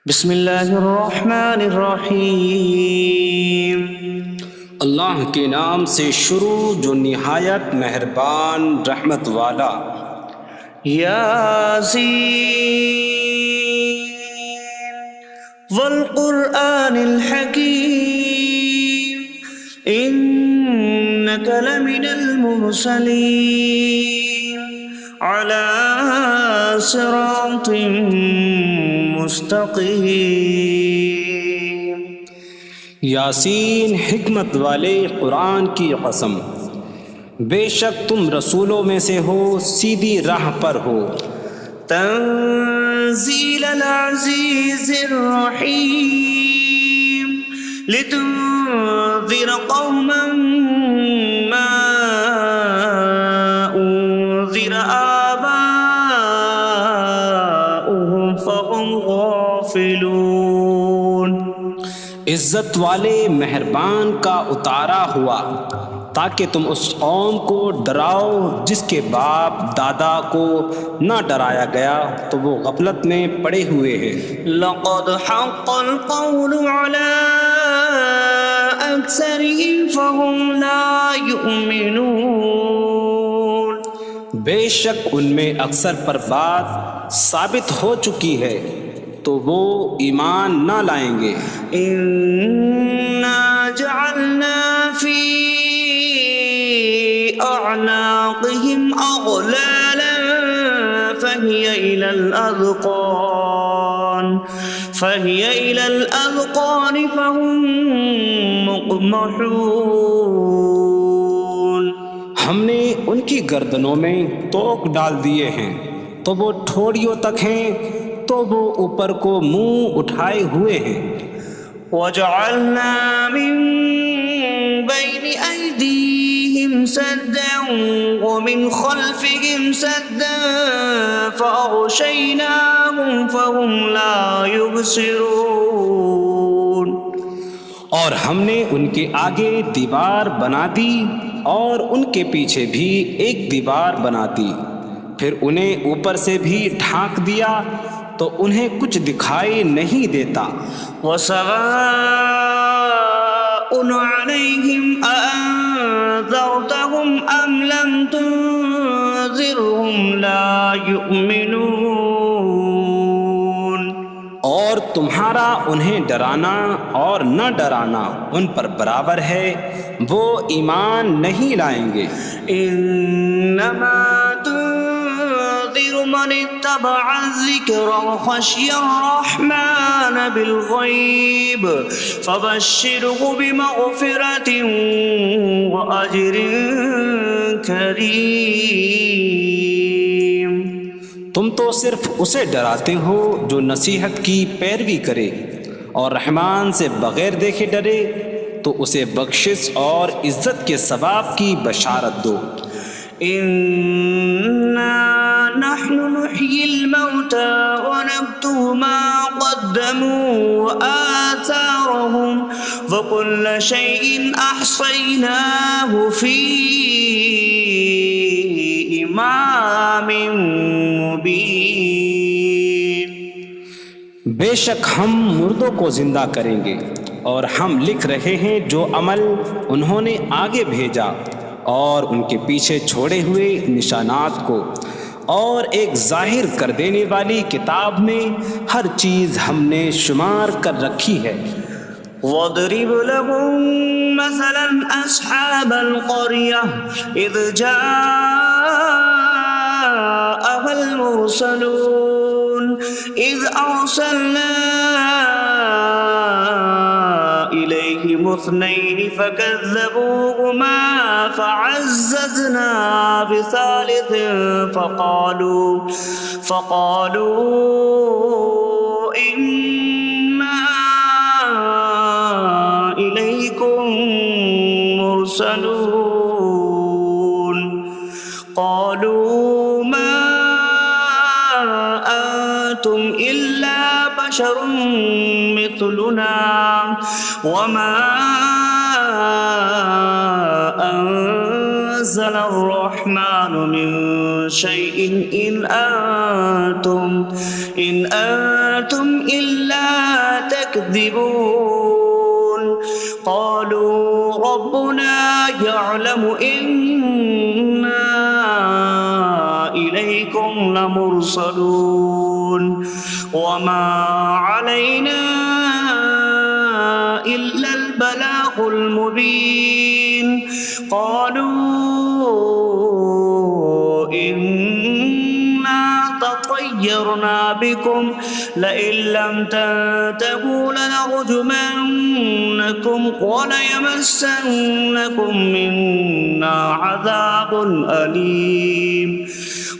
بسم اللہ الرحمن الرحیم۔ اللہ کے نام سے شروع جو نہایت مہربان رحمت والا۔ یاسین والقرآن الحکیم انک لمن المرسلین علی صراط مستقیم۔ یاسین حکمت والے قرآن کی قسم، بے شک تم رسولوں میں سے ہو، سیدھی راہ پر ہو۔ تنزیل العزیز الرحیم لتنذر قوما ما انذر آباؤهم فهم غافلون۔ عزت والے مہربان کا اتارا ہوا تاکہ تم اس قوم کو ڈراؤ جس کے باپ دادا کو نہ ڈرایا گیا تو وہ غفلت میں پڑے ہوئے ہیں۔ لقد حق القول على أكثرهم فهم لا يؤمنون۔ بے شک ان میں اکثر پر بات ثابت ہو چکی ہے تو وہ ایمان نہ لائیں گے۔ إنا جعلنا في أعناقهم أغلالا فهي إلى الأذقان فهم مقمحون۔ ہم نے ان کی گردنوں میں توق ڈال دیے ہیں تو وہ ٹھوڑیوں تک ہیں، تو وہ اوپر کو منہ اٹھائے ہوئے ہیں۔ وجعلنا من بين أيديهم سدا ومن خلفهم سدا فأغشيناهم فهم لا يبصرون۔ اور ہم نے ان کے آگے دیوار بنا دی اور ان کے پیچھے بھی ایک دیوار بنا دی، پھر انہیں اوپر سے بھی ڈھانک دیا تو انہیں کچھ دکھائی نہیں دیتا۔ وسواء عليهم أأنذرتهم أم لم تنذرهم لا يؤمنون۔ اور تمہارا انہیں ڈرانا اور نہ ڈرانا ان پر برابر ہے، وہ ایمان نہیں لائیں گے۔ انما تنذر من اتبع الذکر وخشی الرحمن بالغیب فبشره بمغفرة واجر کریم۔ تم تو صرف اسے ڈراتے ہو جو نصیحت کی پیروی کرے اور رحمان سے بغیر دیکھے ڈرے، تو اسے بخشش اور عزت کے ثواب کی بشارت دو۔ انا نحن نحيي الموتى ونكتب ما قدموا وآثارهم وكل شيء أحصيناه في إمام مبين۔ بے شک ہم مردوں کو زندہ کریں گے اور ہم لکھ رہے ہیں جو عمل انہوں نے آگے بھیجا اور ان کے پیچھے چھوڑے ہوئے نشانات کو، اور ایک ظاہر کر دینے والی کتاب میں ہر چیز ہم نے شمار کر رکھی ہے۔ وَاضْرِبْ لَهُم مَّثَلًا أَصْحَابَ الْقَرْيَةِ إِذْ جَاءَهَا الْمُرْسَلُونَ إِذْ أَرْسَلْنَا إِلَيْهِمُ اثْنَيْنِ فَكَذَّبُوهُمَا فَعَزَّزْنَا بِثَالِثٍ فَقَالُوا إِنَّا إِلَيْكُمْ مُرْسَلُونَ۔ قَالُوا مَا أَنتُمْ إِلَّا بَشَرٌ مِثْلُنَا وَمَا أَنتُمْ نزل الرحمن من شيء إن أنتم إلا تكذبون قالوا ربنا يعلم إنا إليكم لمرسلون وما علينا إلا البلاغ المبين قالوا إنا تطيرنا بكم لئن لم تنتهوا لنرجمنكم وليمسنكم منا عذاب أليم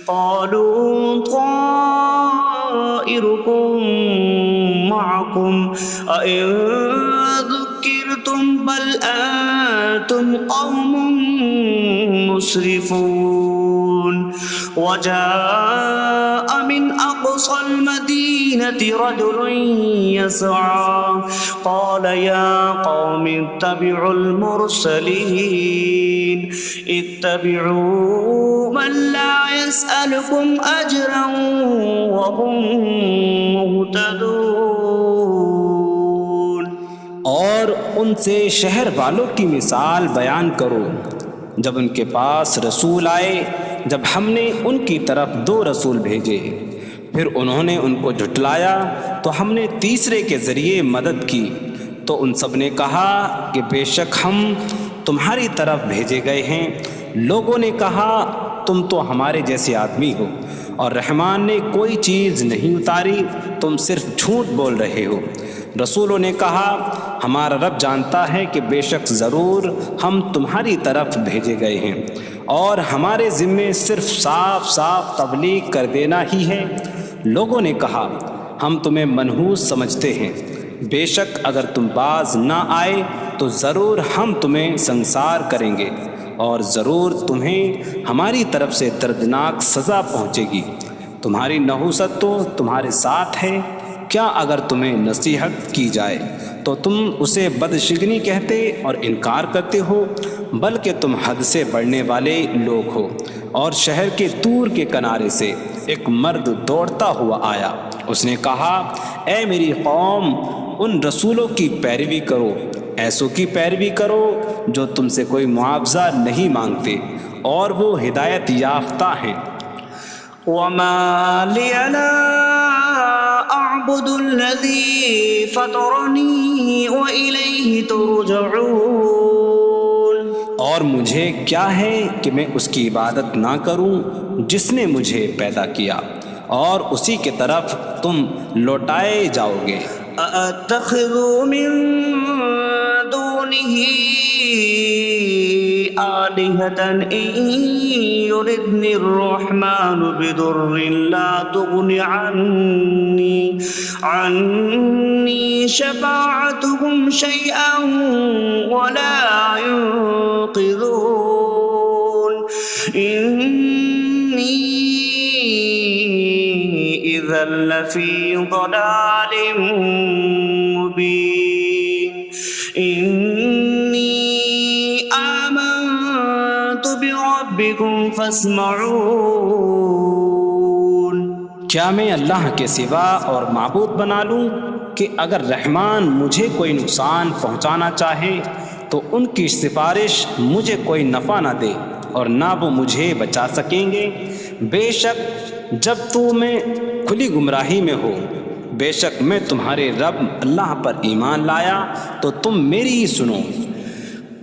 قالوا طائركم معكم أئن ذكرتم بل أنتم قوم مسرفون وجاء من أقصى المدينة رجل يسعى قال يا قوم اتبعوا المرسلين اتبعوا من لا يسألكم أجرا وهم مهتدون اور ان سے شہر والوں کی مثال بیان کرو جب ان کے پاس رسول آئے جب ہم نے ان کی طرف 2 رسول بھیجے پھر انہوں نے ان کو جھٹلایا تو ہم نے تیسرے کے ذریعے مدد کی تو ان سب نے کہا کہ بے شک ہم تمہاری طرف بھیجے گئے ہیں لوگوں نے کہا تم تو ہمارے جیسے آدمی ہو اور رحمان نے کوئی چیز نہیں اتاری تم صرف جھوٹ بول رہے ہو رسولوں نے کہا ہمارا رب جانتا ہے کہ بے شک ضرور ہم تمہاری طرف بھیجے گئے ہیں اور ہمارے ذمے صرف صاف صاف تبلیغ کر دینا ہی ہے لوگوں نے کہا ہم تمہیں منحوس سمجھتے ہیں بے شک اگر تم باز نہ آئے تو ضرور ہم تمہیں سنسار کریں گے اور ضرور تمہیں ہماری طرف سے دردناک سزا پہنچے گی تمہاری نحوست تو تمہارے ساتھ ہے کیا اگر تمہیں نصیحت کی جائے تو تم اسے بدشگنی کہتے اور انکار کرتے ہو بلکہ تم حد سے بڑھنے والے لوگ ہو اور شہر کے دور کے کنارے سے ایک مرد دوڑتا ہوا آیا اس نے کہا اے میری قوم ان رسولوں کی پیروی کرو ایسوں کی پیروی کرو جو تم سے کوئی معاوضہ نہیں مانگتے اور وہ ہدایت یافتہ ہیں وما لي لا أعبد الذي فطرني وإليه ترجعون اور مجھے کیا ہے کہ میں اس کی عبادت نہ کروں جس نے مجھے پیدا کیا اور اسی کی طرف تم لوٹائے جاؤ گے أأتخذ من دونه آلهة إن يردني الرحمن بضر لا تغن عني شفاعتهم شيئا ولا ينقذون إني إذا لفي ضلال مبين إني آمنت بربكم فاسمعون کیا میں اللہ کے سوا اور معبود بنا لوں کہ اگر رحمان مجھے کوئی نقصان پہنچانا چاہے تو ان کی سفارش مجھے کوئی نفع نہ دے اور نہ وہ مجھے بچا سکیں گے بے شک جب میں کھلی گمراہی میں ہو بے شک میں تمہارے رب اللہ پر ایمان لایا تو تم میری ہی سنو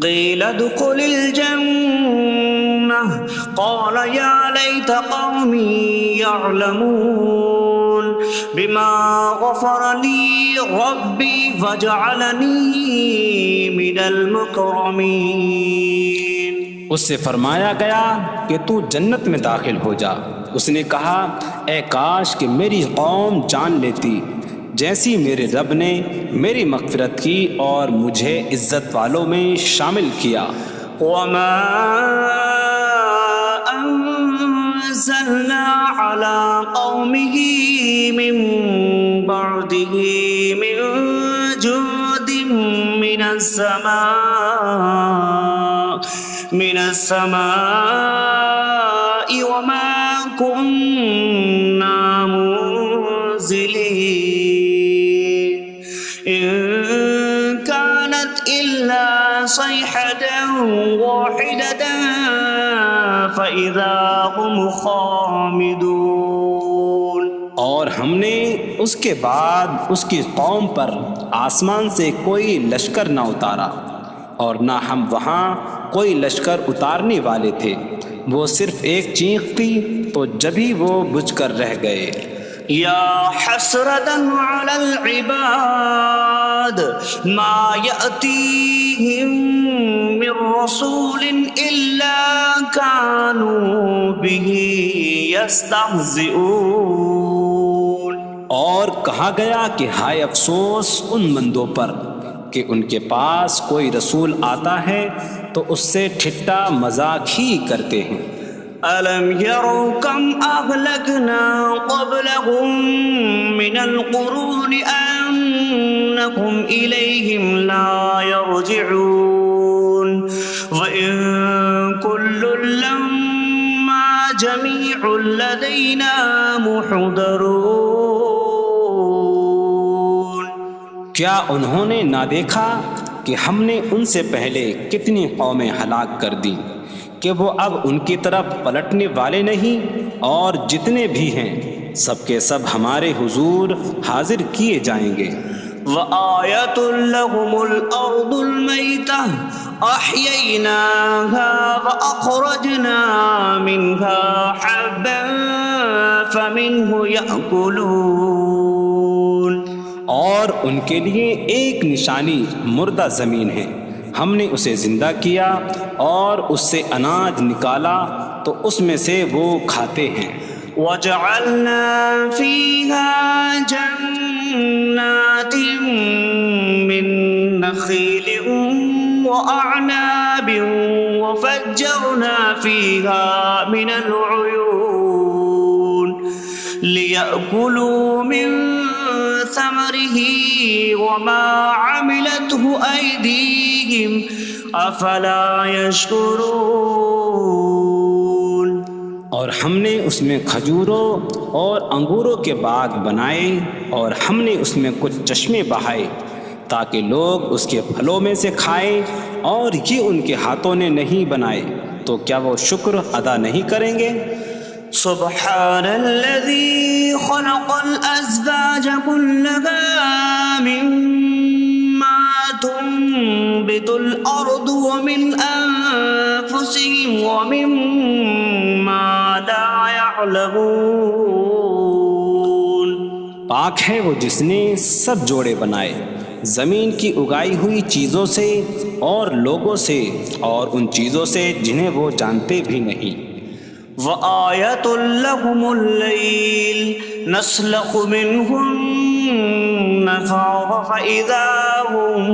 قيل ادخل الجنة قال يا ليت قومي يعلمون بما غفر لي ربي فجعلني من المكرمين اس سے فرمایا گیا کہ تو جنت میں داخل ہو جا اس نے کہا اے کاش کہ میری قوم جان لیتی جیسی میرے رب نے میری مغفرت کی اور مجھے عزت والوں میں شامل کیا وما أنزلنا على قومه من بعده من جود من السماء من السماء وما كنا منزلين إن كانت إلا صيحة واحدة فإذا هم خامدون. اور ہم نے اس کے بعد اس کی قوم پر آسمان سے کوئی لشکر نہ اتارا اور نہ ہم وہاں کوئی لشکر اتارنے والے تھے. وہ صرف ایک چیخ تھی تو جبھی وہ بجھ کر رہ گئے. یا حسرة على العباد ما يأتيهم من رسول إلا كانوا به يستهزئون. اور کہا گیا کہ ہائے افسوس ان بندوں پر کہ ان کے پاس کوئی رسول آتا ہے تو اس سے ٹھٹا مذاق ہی کرتے ہیں. ألم يروا كم أهلكنا قبلهم من القرون أنكم إليهم لا يرجعون وإن كل لما جميع لدينا محضرون. کیا انہوں نے نہ دیکھا کہ ہم نے ان سے پہلے کتنی قومیں ہلاک کر دیں کہ وہ اب ان کی طرف پلٹنے والے نہیں، اور جتنے بھی ہیں سب کے سب ہمارے حضور حاضر کیے جائیں گے. وآیۃ لہم الارض المیتہ احییناہا واخرجنا منہا حبا فمنہ یأکلون. اور ان کے لیے ایک نشانی مردہ زمین ہے، ہم نے اسے زندہ کیا اور اس سے اناج نکالا تو اس میں سے وہ کھاتے ہیں. وَجَعَلْنَا فِيهَا جَنَّاتٍ مِّن نَخِيلٍ وَأَعْنَابٍ وَفَجَّرْنَا فِيهَا مِنَ الْعُيُونِ لِيَأْكُلُوا مِن ثَمَرِهِ وَمَا عَمِلَتْهُ أَيْدِيهِمْ أَفَلَا يَشْكُرُونَ. اور ہم نے اس میں کھجوروں اور انگوروں کے باغ بنائے اور ہم نے اس میں کچھ چشمے بہائے تاکہ لوگ اس کے پھلوں میں سے کھائیں، اور یہ ان کے ہاتھوں نے نہیں بنائے تو کیا وہ شکر ادا نہیں کریں گے؟ سبحان الذي خلق الأزواج كلها مما تنبت الأرض ومن أنفسهم ومما لا يعلمون. پاک ہے وہ جس نے سب جوڑے بنائے زمین کی اگائی ہوئی چیزوں سے اور لوگوں سے اور ان چیزوں سے جنہیں وہ جانتے بھی نہیں. وآیۃ لہم اللیل نسلخ منہ النہار فإذا هم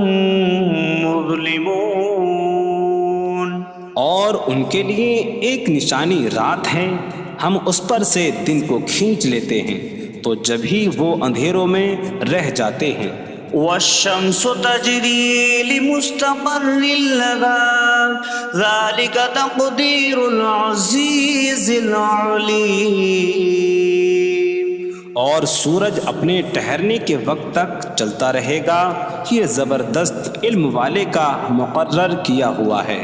مظلمون. اور ان کے لیے ایک نشانی رات ہے، ہم اس پر سے دن کو کھینچ لیتے ہیں تو جبھی وہ اندھیروں میں رہ جاتے ہیں. والشمس تجری لمستقر لها ذلك تقدیر العزیز العلیم. اور سورج اپنے ٹھہرنے کے وقت تک چلتا رہے گا، یہ زبردست علم والے کا مقرر کیا ہوا ہے.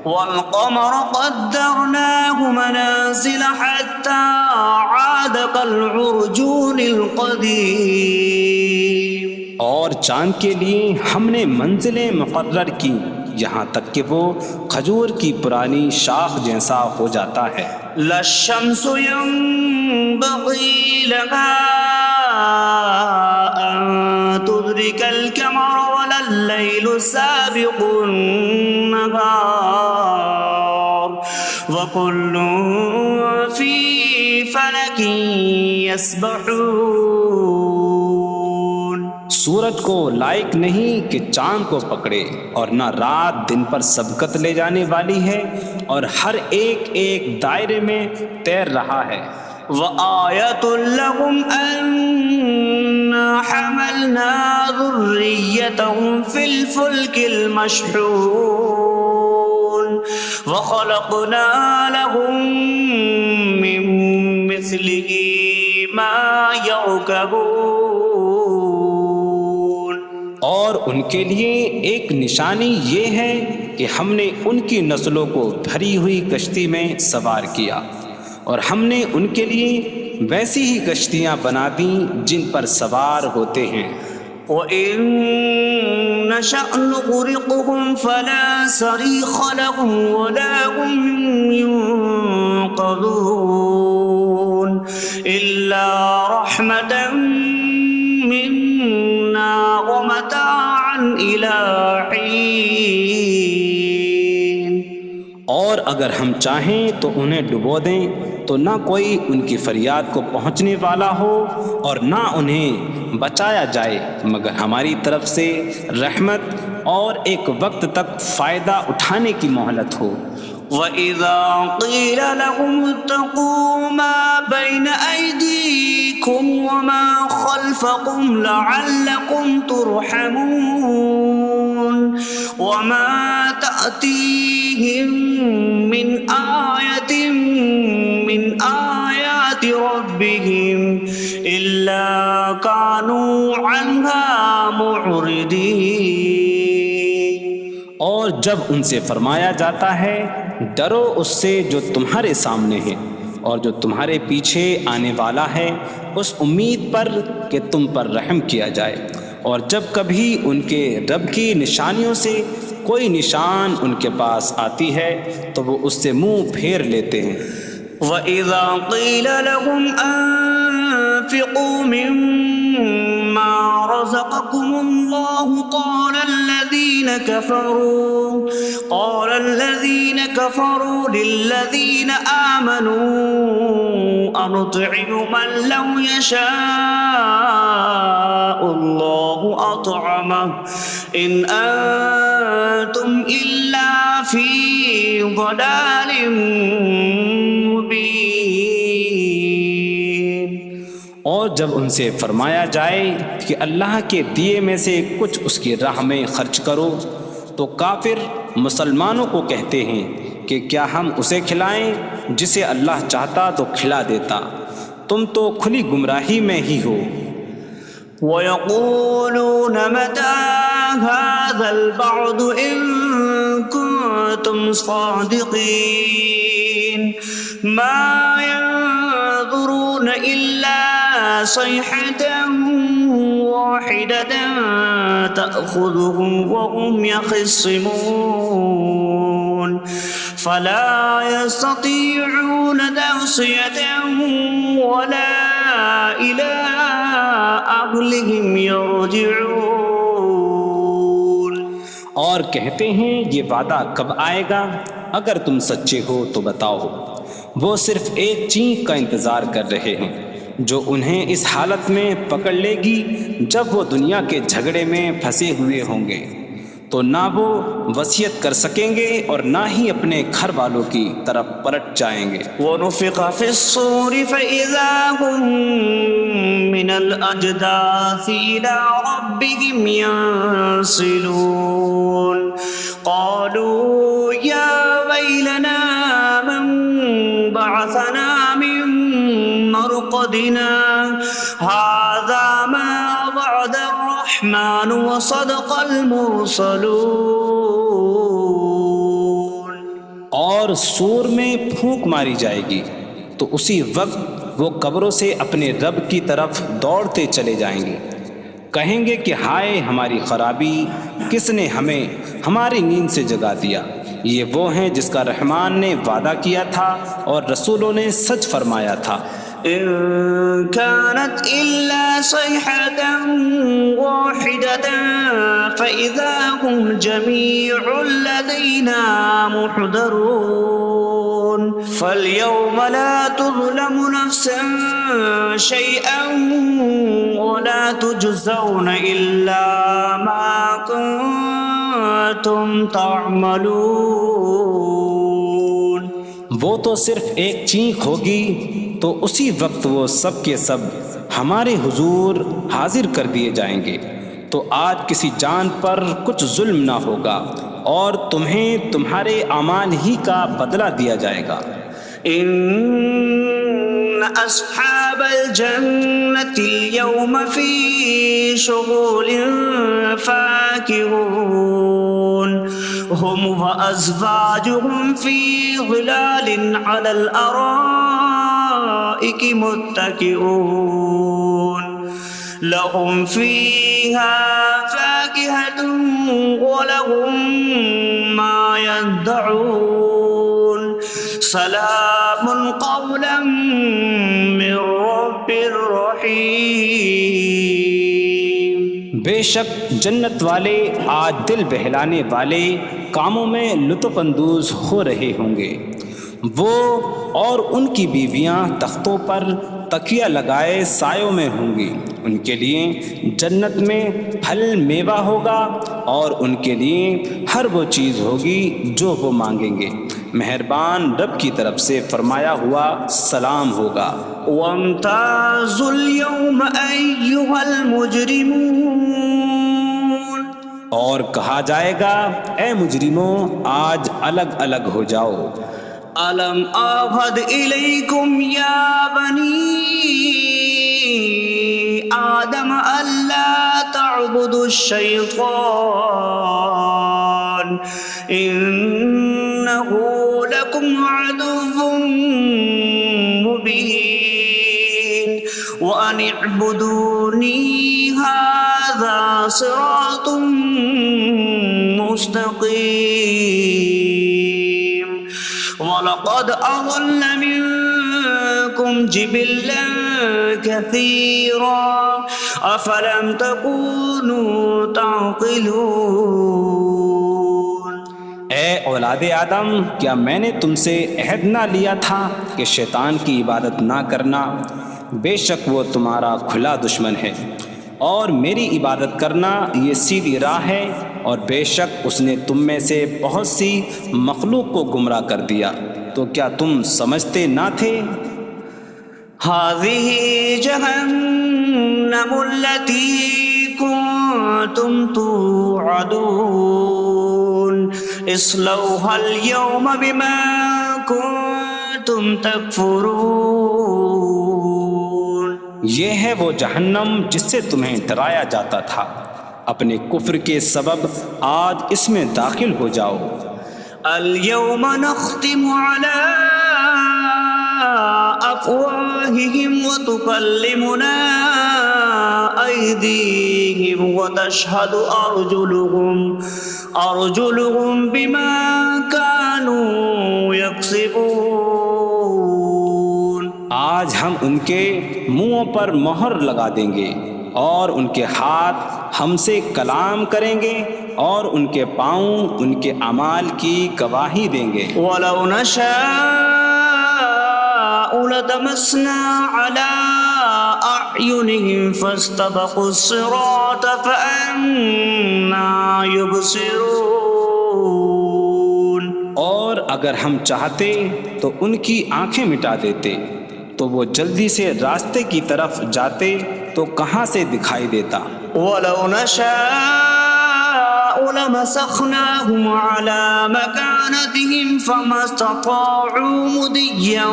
والقمر قدرناه منازل حتى عاد كالعرجون القديم. اور چاند کے لیے ہم نے منزلیں مقرر کی یہاں تک کہ وہ کھجور کی پرانی شاخ جیسا ہو جاتا ہے. لا الشمس ينبغي لها أن تدرك القمر ولا الليل سابق النهار وكل في فلك يسبحون. سورج کو لائق نہیں کہ چاند کو پکڑے، اور نہ رات دن پر سبقت لے جانے والی ہے، اور ہر ایک ایک دائرے میں تیر رہا ہے. وآیۃ لہم انا حملنا ذریتہم فی الفلک المشحون. وخلقنا لهم من مثله ما يركبون. اور ان کے لیے ایک نشانی یہ ہے کہ ہم نے ان کی نسلوں کو بھری ہوئی کشتی میں سوار کیا، اور ہم نے ان کے لیے ویسی ہی کشتیاں بنا دیں جن پر سوار ہوتے ہیں. وَإِن نَّشَأْ نُغْرِقْهُمْ فَلَا صَرِيخَ لَهُمْ وَلَا هُمْ يُنقَذُونَ إِلَّا رَحْمَةً مِّنَّا وَمَتَاعًا إِلَىٰ حِينٍ. اور اگر ہم چاہیں تو انہیں ڈبو دیں تو نہ کوئی ان کی فریاد کو پہنچنے والا ہو اور نہ انہیں بچایا جائے مگر ہماری طرف سے رحمت اور ایک وقت تک فائدہ اٹھانے کی مہلت ہو. وَإِذَا قِيلَ لَهُمُ اتَّقُوا مَا بَيْنَ أَيْدِيكُمْ وَمَا خَلْفَكُمْ لَعَلَّكُمْ تُرْحَمُونَ وَمَا تَأْتِيهِم مِّنْ آيَةٍ مِّنْ آيَاتِ رَبِّهِمْ إِلَّا كَانُوا عَنْهَا مُعْرِضِينَ. اور جب ان سے فرمایا جاتا ہے ڈرو اس سے جو تمہارے سامنے ہے اور جو تمہارے پیچھے آنے والا ہے، اس امید پر کہ تم پر رحم کیا جائے، اور جب کبھی ان کے رب کی نشانیوں سے کوئی نشان ان کے پاس آتی ہے تو وہ اس سے منہ پھیر لیتے ہیں. وَإِذَا قِيلَ لَهُمْ أَنفِقُوا مِمَّا رَزَقَكُمُ اللَّهُ قَالَ الَّذِينَ كَفَرُوا لِلَّذِينَ آمَنُوا أَنُطْعِمُ مَن لَّوْ يَشَاءُ اللَّهُ أَطْعَمَهُ إِنْ أَنتُمْ إِلَّا فِي ضَلَالٍ مبین. اور جب ان سے فرمایا جائے کہ اللہ کے دیے میں سے کچھ اس کی راہ میں خرچ کرو تو کافر مسلمانوں کو کہتے ہیں کہ کیا ہم اسے کھلائیں جسے اللہ چاہتا تو کھلا دیتا، تم تو کھلی گمراہی میں ہی ہو. وَيَقُولُونَ مَتَىٰ هَٰذَا الْوَعْدُ إِن كُنتُمْ صَادِقِينَ مَا يَنظُرُونَ إِلَّا صَيْحَةً وَاحِدَةً تَأْخُذُهُمْ وَهُمْ يَخِصِّمُونَ فَلَا يَسْتَطِيعُونَ تَوْصِيَةً وَلَا إِلَىٰ أَهْلِهِمْ يَرْجِعُونَ. اور کہتے ہیں یہ وعدہ کب آئے گا؟ اگر تم سچے ہو تو بتاؤ. وہ صرف ایک چینک کا انتظار کر رہے ہیں جو انہیں اس حالت میں پکڑ لے گی جب وہ دنیا کے جھگڑے میں پھنسے ہوئے ہوں گے، تو نہ وہ وصیت کر سکیں گے اور نہ ہی اپنے گھر والوں کی طرف پلٹ جائیں گے. وَنُفِخَ فِي الصُّورِ فَإِذَا هُم مِّنَ الْأَجْدَاثِ إِلَىٰ رَبِّهِمْ يَنسِلُونَ قَالُوا يَا وَيْلَنَا مَن بَعَثَنَا مِن مَّرْقَدِنَا هَٰذَا مَا وَعَدَ الرَّحْمَٰنُ وَصَدَقَ الْمُرْسَلُونَ. اور سور میں پھونک ماری جائے گی تو اسی وقت وہ قبروں سے اپنے رب کی طرف دوڑتے چلے جائیں گے، کہیں گے کہ ہائے ہماری خرابی، کس نے ہمیں ہماری نیند سے جگا دیا. یہ وہ ہیں جس کا رحمان نے وعدہ کیا تھا اور رسولوں نے سچ فرمایا تھا. إن كانت إلا صيحة واحدة فإذا هم جميع لدينا محضرون. فاليوم لا تظلم نفس شيئا ولا تجزون إلا ما كنتم تعملون. وہ تو صرف ایک چینک ہوگی تو اسی وقت وہ سب کے سب ہمارے حضور حاضر کر دیے جائیں گے، تو آج کسی جان پر کچھ ظلم نہ ہوگا اور تمہیں تمہارے اعمال ہی کا بدلہ دیا جائے گا۔ إن أصحاب الجنة اليوم في شغل فاكهون هم وأزواجهم في ظلال على الأرائك متكئون لهم فيها فاكهة ولهم ما يدعون سلام قولا من رب رحیم۔ بے شک جنت والے آج دل بہلانے والے کاموں میں لطف اندوز ہو رہے ہوں گے۔ وہ اور ان کی بیویاں تختوں پر تکیہ لگائے سایوں میں ہوں گی۔ ان کے لیے جنت میں پھل میوہ ہوگا اور ان کے لیے ہر وہ چیز ہوگی جو وہ مانگیں گے۔ مہربان رب کی طرف سے فرمایا ہوا سلام ہوگا۔ وامتازوا اليوم أيها المجرمون، اور کہا جائے گا اے مجرموں آج الگ الگ ہو جاؤ۔ ألم أعهد إليكم يا بني آدم ألا تعبدوا الشيطان إنه لكم عدو مبين وأن اعبدوني هذا صراط مستقيم وَلَقَدْ أَضَلَّ مِنكُمْ جِبِلًّا كَثِيرًا أَفَلَمْ تَكُونُوا تَعْقِلُونَ۔ اے اولاد آدم، کیا میں نے تم سے عہد نہ لیا تھا کہ شیطان کی عبادت نہ کرنا؟ بے شک وہ تمہارا کھلا دشمن ہے، اور میری عبادت کرنا یہ سیدھی راہ ہے، اور بے شک اس نے تم میں سے بہت سی مخلوق کو گمراہ کر دیا، تو کیا تم سمجھتے نہ تھے؟ هذه جهنم التي كنتم توعدون اصلوها اليوم بما كنتم تكفرون۔ یہ ہے وہ جہنم جس سے تمہیں ڈرایا جاتا تھا، اپنے کفر کے سبب آج اس میں داخل ہو جاؤ۔ اليوم نختم على أفواههم وتكلمنا أيديهم وتشهد أرجلهم بما كانوا يكسبون۔ آج ہم ان کے منہوں پر مہر لگا دیں گے، اور ان کے ہاتھ ہم سے کلام کریں گے، اور ان کے پاؤں ان کے اعمال کی گواہی دیں گے۔ وَلَوْ نَشَاءُ لَطَمَسْنَا عَلَىٰ أَعْيُنِهِمْ فَاسْتَبَقُوا الصِّرَاطَ فَأَنَّىٰ يُبْصِرُونَ۔ اور اگر ہم چاہتے تو ان کی آنکھیں مٹا دیتے، تو وہ جلدی سے راستے کی طرف جاتے تو کہاں سے دکھائی دیتا۔ وَلَوْ نَشَاءُ لَمَسَخْنَاهُمْ عَلَىٰ مَكَانَتِهِمْ فَمَا اسْتَطَاعُوا مُضِيًّا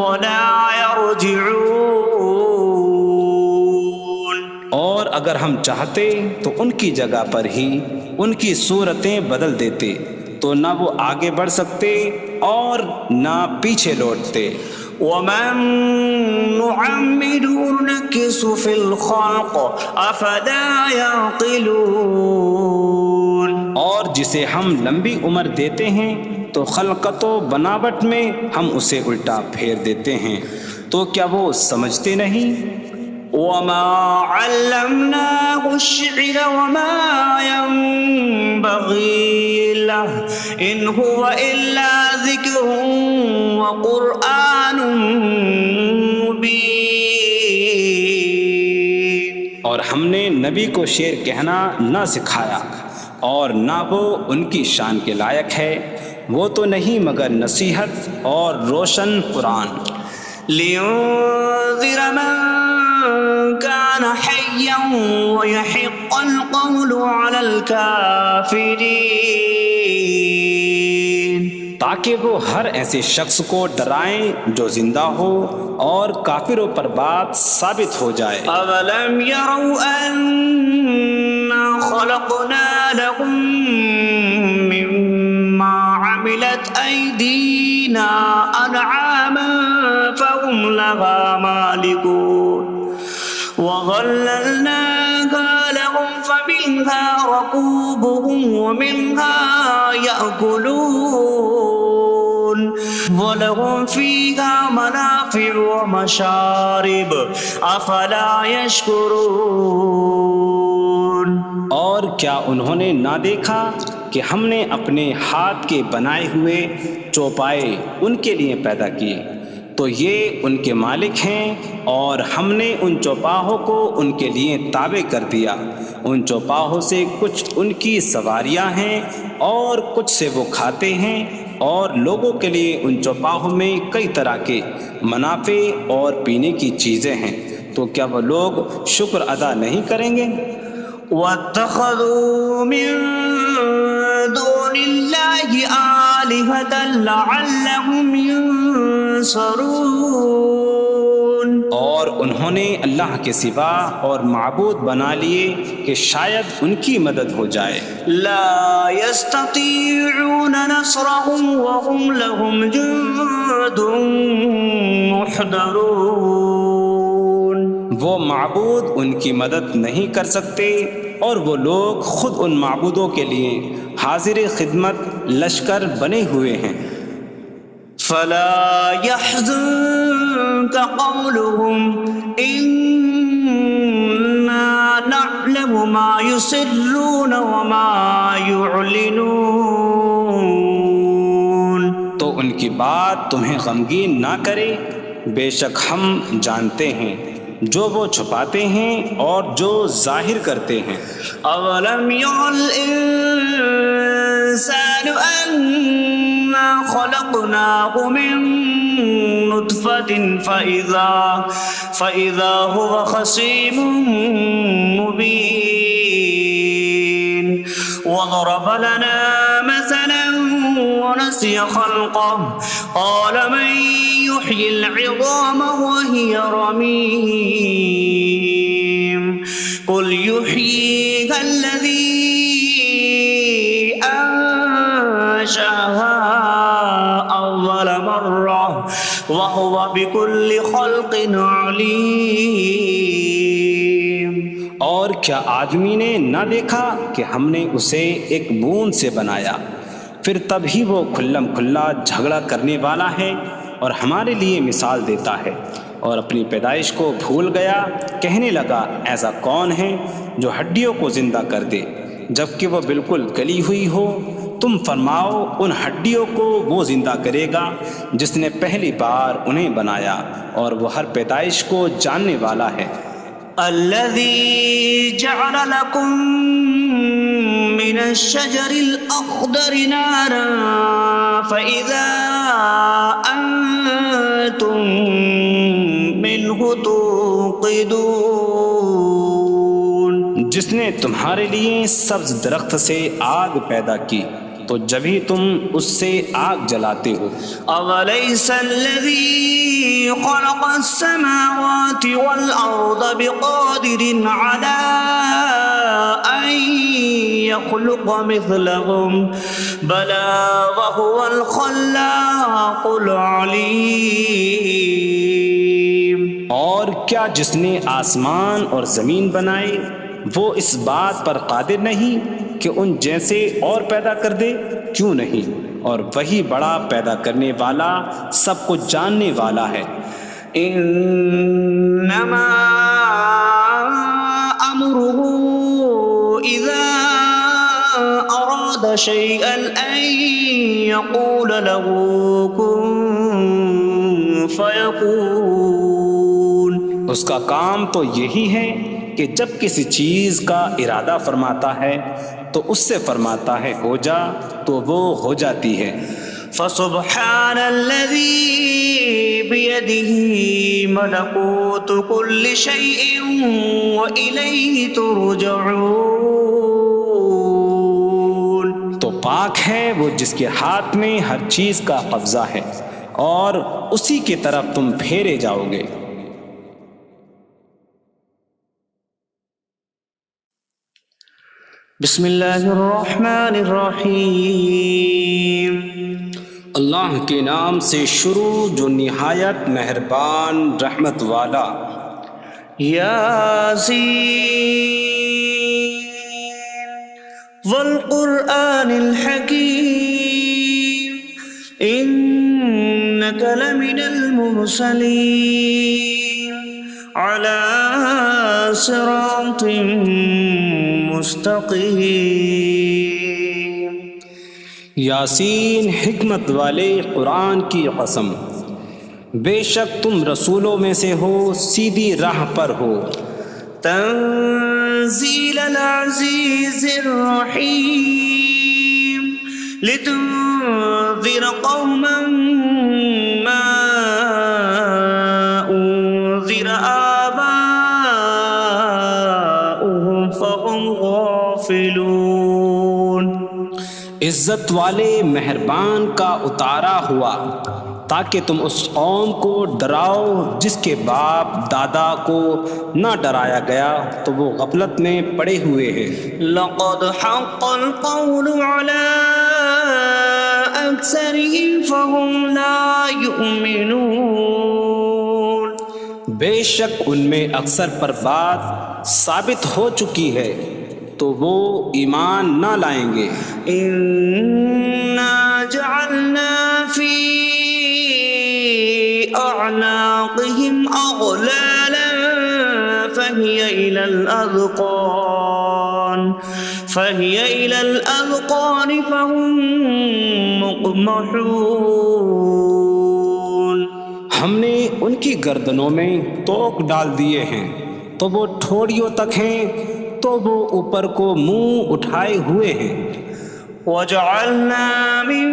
وَلَا يَرْجِعُونَ۔ اور اگر ہم چاہتے تو ان کی جگہ پر ہی ان کی صورتیں بدل دیتے، تو نہ وہ آگے بڑھ سکتے اور نہ پیچھے لوٹتے۔ وَمَن نُّعَمِّرْهُ نُنَكِّسْهُ فِي الْخَلْقِ أَفَلَا يَعْقِلُونَ۔ اور جسے ہم لمبی عمر دیتے ہیں تو خلقت و بناوٹ میں ہم اسے الٹا پھیر دیتے ہیں، تو کیا وہ سمجھتے نہیں؟ وَمَا عَلَّمْنَاهُ الشِّعْرَ وَمَا يَنبَغِي لَهُ إِنْ هُوَ إِلَّا ذِكْرٌ وَقُرْآنٌ مُّبِينٌ۔ اور ہم نے نبی کو شعر کہنا نہ سکھایا، اور نہ وہ ان کی شان کے لائق ہے، وہ تو نہیں مگر نصیحت اور روشن قرآن۔ لِيُنذِرَ مَن كَانَ حَيًّا حيا ويحق القول على الكافرين تاکہ وہ ہر ایسے شخص کو ڈرائیں جو زندہ ہو اور کافروں پر بات ثابت ہو جائے۔ أولم يروا أنا خلقنا لهم مما عملت أيدينا أنعاما فهم لها مالكون وظللناها لهم فمنها ركوبهم ومنها يأكلون وَلَهُمْ فِيهَا مَنَافِعُ وَمَشَارِبُ أَفَلَا يَشْكُرُونَ۔ اور کیا انہوں نے نہ دیکھا کہ ہم نے اپنے ہاتھ کے بنائے ہوئے چوپائے ان کے لیے پیدا کیے، تو یہ ان کے مالک ہیں، اور ہم نے ان چوپاہوں کو ان کے لیے تابع کر دیا۔ ان چوپاہوں سے کچھ ان کی سواریاں ہیں اور کچھ سے وہ کھاتے ہیں، اور لوگوں کے لیے ان چوپاہوں میں کئی طرح کے منافع اور پینے کی چیزیں ہیں، تو کیا وہ لوگ شکر ادا نہیں کریں گے؟ وَاتَّخَذُوا مِن دُونِ اللَّهِ آلِهَةً لَعَلَّهُمْ يُنصَرُونَ۔ اور انہوں نے اللہ کے سوا اور معبود بنا لیے کہ شاید ان کی مدد ہو جائے۔ لا يستطيعون نصرهم وهم لهم جند محضرون۔ وہ معبود ان کی مدد نہیں کر سکتے، اور وہ لوگ خود ان معبودوں کے لیے حاضر خدمت لشکر بنے ہوئے ہیں۔ فلا يحزنك قولهم إنا نعلم ما يسرون وما يعلنون۔ تو ان کی بات تمہیں غمگین نہ کرے، بے شک ہم جانتے ہیں جو وہ چھپاتے ہیں اور جو ظاہر کرتے ہیں۔ اولم ير الانسان انا خلقناه من نطفة فإذا هو خصيم مبين وضرب لنا مثلا ونسي خلقه قال من يحيي العظام وهي رميم قل يحييها الذي أنشأها أول مرة وهو بكل خلق عليم۔ اور کیا آدمی نے نہ دیکھا کہ ہم نے اسے ایک بوند سے بنایا، پھر تب ہی وہ کھلم کھلا جھگڑا کرنے والا ہے اور ہمارے لیے مثال دیتا ہے، اور اپنی پیدائش کو بھول گیا، کہنے لگا ایسا کون ہے جو ہڈیوں کو زندہ کر دے جبکہ وہ بالکل گلی ہوئی ہو؟ تم فرماؤ ان ہڈیوں کو وہ زندہ کرے گا جس نے پہلی بار انہیں بنایا، اور وہ ہر پیدائش کو جاننے والا ہے۔ الذي جعل لكم من الشجر الأخضر نارا فإذا أنتم منه توقدون۔ جس نے تمہارے لیے سبز درخت سے آگ پیدا کی تو جب ہی تم اس سے آگ جلاتے ہو۔ أَوَلَيْسَ الَّذِي خَلَقَ السَّمَاوَاتِ وَالْأَرْضَ بِقَادِرٍ عَلَىٰ أَن يَخْلُقَ مِثْلَهُم بَلَىٰ وَهُوَ الْخَلَّاقُ الْعَلِيمُ۔ اور کیا جس نے آسمان اور زمین بنائے وہ اس بات پر قادر نہیں کہ ان جیسے اور پیدا کر دے؟ کیوں نہیں، اور وہی بڑا پیدا کرنے والا سب کچھ جاننے والا ہے۔ انما امره اذا اراد شيئا ان يقول له كن فيكون۔ اس کا کام تو یہی ہے کہ جب کسی چیز کا ارادہ فرماتا ہے تو اس سے فرماتا ہے ہو جا، تو وہ ہو جاتی ہے۔ فسبحان الذي بيده ملكوت كل شيء وإليه ترجعون. تو پاک ہے وہ جس کے ہاتھ میں ہر چیز کا قبضہ ہے اور اسی کی طرف تم پھیرے جاؤ گے. بسم اللہ الرحمن الرحیم. اللہ کے نام سے شروع جو نہایت مہربان رحمت والا. یاسین والقرآن الحکیم انک لمن المرسلین علی صراط مستقیم. یاسین حکمت والے قرآن کی قسم، بے شک تم رسولوں میں سے ہو، سیدھی راہ پر ہو. تنزیل العزیز الرحیم لتنذر قوما ما انذر آباؤهم فهم غافلون. عزت والے مہربان کا اتارا ہوا تاکہ تم اس قوم کو ڈراؤ جس کے باپ دادا کو نہ ڈرایا گیا تو وہ غفلت میں پڑے ہوئے ہیں. لقد حق القول على أكثرهم فهم لا يؤمنون. بے شک ان میں اکثر پر بات ثابت ہو چکی ہے تو وہ ایمان نہ لائیں گے. إنا جعلنا في أعناقهم أغلالا فهي إلى الأذقان فهم مقمحون. ہم نے ان کی گردنوں میں توق ڈال دیے ہیں تو وہ ٹھوڑیوں تک ہیں تو وہ اوپر کو منہ اٹھائے ہوئے ہیں. وجعلنا من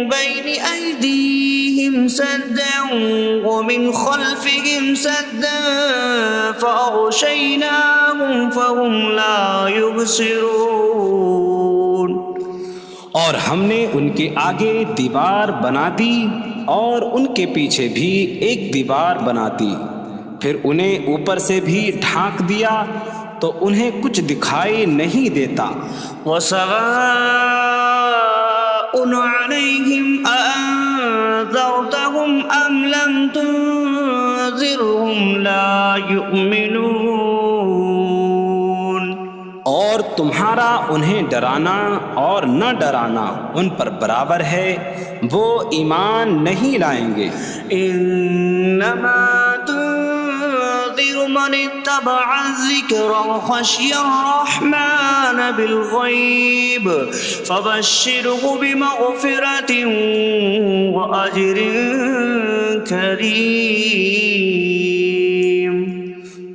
بين أيديهم سدا ومن خلفهم سدا فأغشيناهم فهم لا يبصرون. اور ہم نے ان کے آگے دیوار بنا دی اور ان کے پیچھے بھی ایک دیوار بنا دی، پھر انہیں اوپر سے بھی ڈھانک دیا تو انہیں کچھ دکھائی نہیں دیتا. وسواء عليهم أأنذرتهم أم لم تنذرهم لا يؤمنون. اور تمہارا انہیں ڈرانا اور نہ ڈرانا ان پر برابر ہے، وہ ایمان نہیں لائیں گے. انما تنذر من اتبع الذکر وخشی الرحمن بالغیب فبشره بمغفرة وأجر کریم.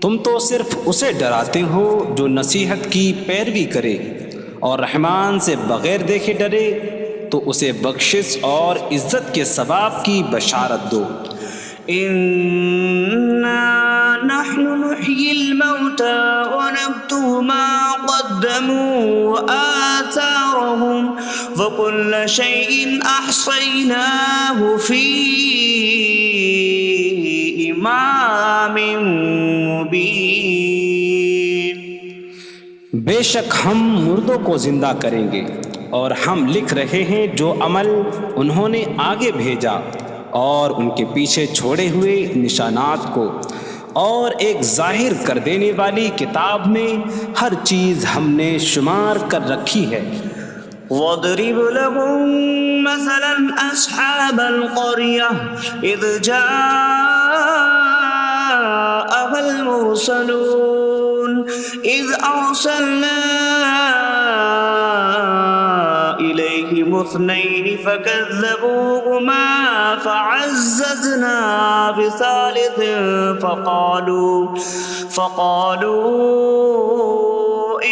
تم تو صرف اسے ڈراتے ہو جو نصیحت کی پیروی کرے اور رحمان سے بغیر دیکھے ڈرے تو اسے بخشش اور عزت کے ثواب کی بشارت دو. انا نحن نحيي الموتى ونكتب ما قدموا وآثارهم وكل شيء أحصيناه في إمام مبين. بے شک ہم مردوں کو زندہ کریں گے اور ہم لکھ رہے ہیں جو عمل انہوں نے آگے بھیجا اور ان کے پیچھے چھوڑے ہوئے نشانات کو، اور ایک ظاہر کر دینے والی کتاب میں ہر چیز ہم نے شمار کر رکھی ہے. وَاضْرِبْ لَهُم مَّثَلًا أَصْحَابَ الْقَرْيَةِ إِذْ جَاءَهَا الْمُرْسَلُونَ إِذْ أَرْسَلْنَا إِلَيْهِمُ اثْنَيْنِ فَكَذَّبُوهُمَا فَعَزَّزْنَا بِثَالِثٍ فَقَالُوا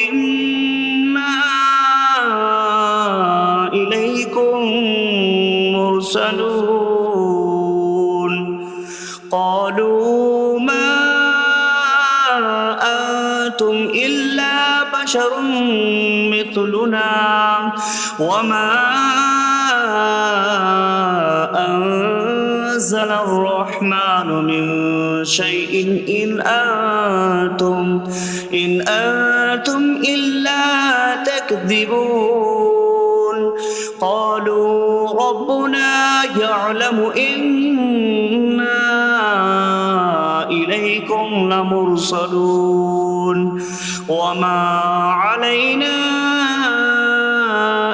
إِنَّا إِلَيْكُمْ لمرسلون قالوا ما أنتم إلا بشر مثلنا وما أنزل الرحمن من شيء إن أنتم إلا تكذبون قالوا ربنا يعلم إنا إليكم لمرسلون وما علينا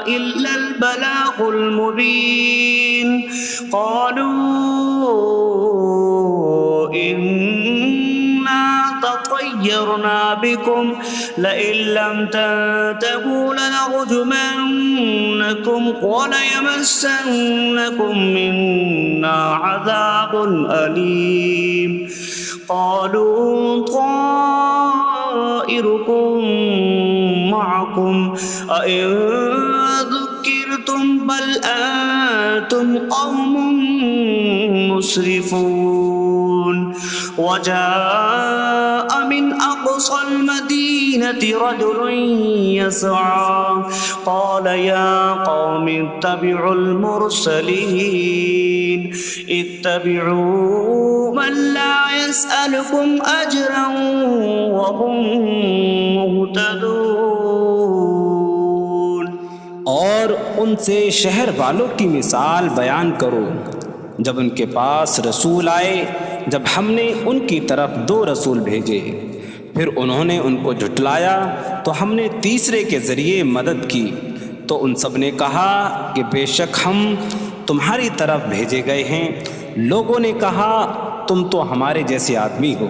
إلا البلاغ المبين قالوا إنا تطيرنا بكم لئن لم تنتهوا لنرجمنكم وليمسنكم منا عذاب أليم قالوا طائركم معكم أئن ذكرتم بل أنتم قوم مسرفون وجاء من أقصى المدينة رجل يسعى قال يا قوم اتبعوا المرسلين اتبعوا من لا يسألكم أجرا وهم مهتدون اور ان سے شہر والوں کی مثال بیان کرو جب ان کے پاس رسول آئے جب ہم نے ان کی طرف 2 رسول بھیجے پھر انہوں نے ان کو جھٹلایا تو ہم نے تیسرے کے ذریعے مدد کی تو ان سب نے کہا کہ بے شک ہم تمہاری طرف بھیجے گئے ہیں لوگوں نے کہا تم تو ہمارے جیسے آدمی ہو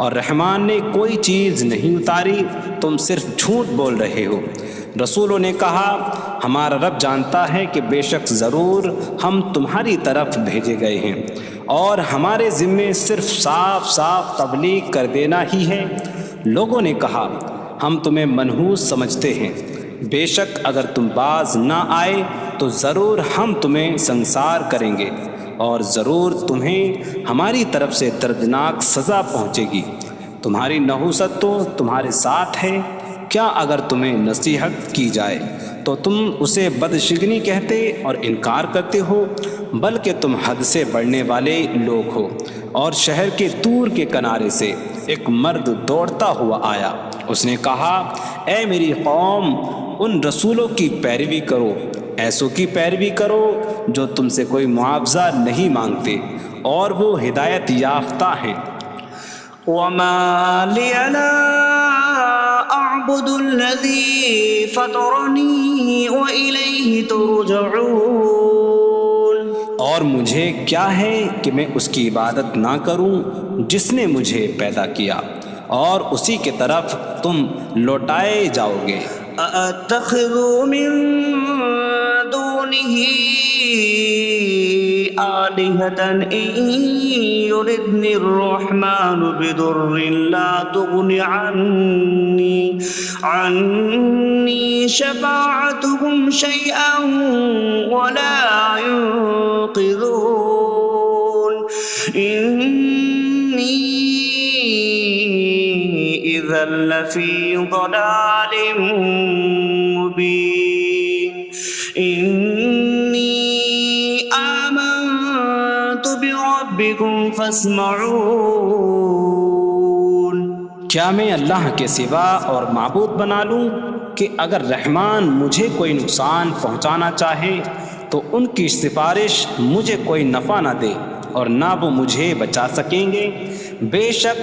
اور رحمان نے کوئی چیز نہیں اتاری تم صرف جھوٹ بول رہے ہو رسولوں نے کہا ہمارا رب جانتا ہے کہ بے شک ضرور ہم تمہاری طرف بھیجے گئے ہیں اور ہمارے ذمے صرف صاف صاف تبلیغ کر دینا ہی ہے لوگوں نے کہا ہم تمہیں منحوس سمجھتے ہیں بے شک اگر تم باز نہ آئے تو ضرور ہم تمہیں سنسار کریں گے اور ضرور تمہیں ہماری طرف سے دردناک سزا پہنچے گی تمہاری نحوست تو تمہارے ساتھ ہے کیا اگر تمہیں نصیحت کی جائے تو تم اسے بدشگنی کہتے اور انکار کرتے ہو بلکہ تم حد سے بڑھنے والے لوگ ہو اور شہر کے دور کے کنارے سے ایک مرد دوڑتا ہوا آیا اس نے کہا اے میری قوم ان رسولوں کی پیروی کرو ایسوں کی پیروی کرو جو تم سے کوئی معاوضہ نہیں مانگتے اور وہ ہدایت یافتہ ہیں وما لي لا أعبد الذي فطرني وإليه ترجعون اور مجھے کیا ہے کہ میں اس کی عبادت نہ کروں جس نے مجھے پیدا کیا اور اسی کی طرف تم لوٹائے جاؤ گے أأتخذ من دونه آلهة إن يردني الرحمن بضر لا تغن عني شفاعتهم شيئا ولا ينقذون إني إذا لفي ضلال مبين إني آمنت بربكم فاسمعون کیا میں اللہ کے سوا اور معبود بنا لوں کہ اگر رحمان مجھے کوئی نقصان پہنچانا چاہے تو ان کی سفارش مجھے کوئی نفع نہ دے اور نہ وہ مجھے بچا سکیں گے بے شک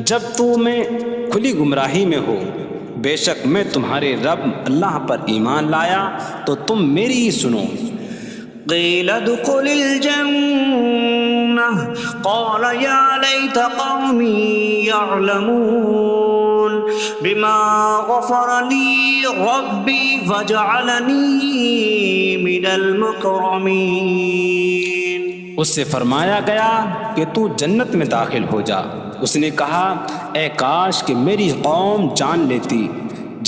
جب میں کھلی گمراہی میں ہو بے شک میں تمہارے رب اللہ پر ایمان لایا تو تم میری ہی سنو قیل ادخل الجنة قال یا لیت قومی یعلمون بما غفر لی ربی وجعلنی من المکرمین اس سے فرمایا گیا کہ تو جنت میں داخل ہو جا اس نے کہا اے کاش کہ میری قوم جان لیتی